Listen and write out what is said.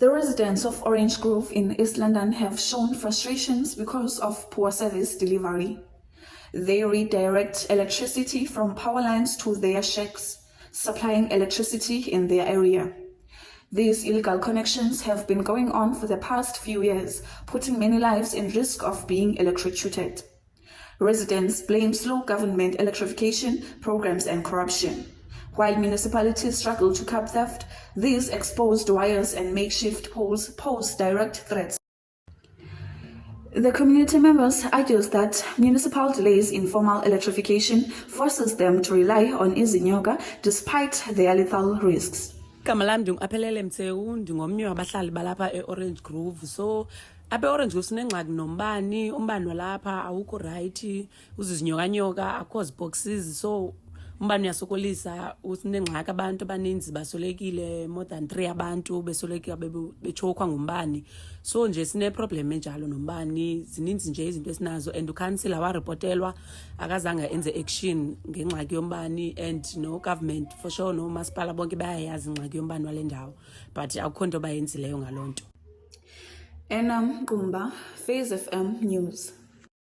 The residents of Orange Grove in East London have shown frustrations because of poor service delivery. They redirect electricity from power lines to their shacks, supplying electricity in their area. These illegal connections have been going on for the past few years, putting many lives in risk of being electrocuted. Residents blame slow government electrification programs and corruption. While municipalities struggle to curb theft, these exposed wires and makeshift poles pose direct threats. The community members argues that municipal delays in formal electrification forces them to rely on izinyoka despite their lethal risks. Kamalam dung apelele mteu ndingomnye wabahlali balapha eOrange Grove. So abe-Orange Grove sinengxaki nombani, umbani walapha awukho right, uzizinyokanyoka, akho boxes. So umbani uyasokolisa, usinengxaki abantu abaninzi basolekile, more than 3 abantu besolekile bechokwa ngumbani. So nje sine problem enjalo nombani, zininzi nje izinto esinazo, and ukansila wareportelwa akazange enze action ngengxaki yombani, and no government for sure no masipala bonke bayayazi ingxaki yombani wale ndawo, but akukho nto bayenzileyo ngaloo nto. Enam Kumba, Phase FM News.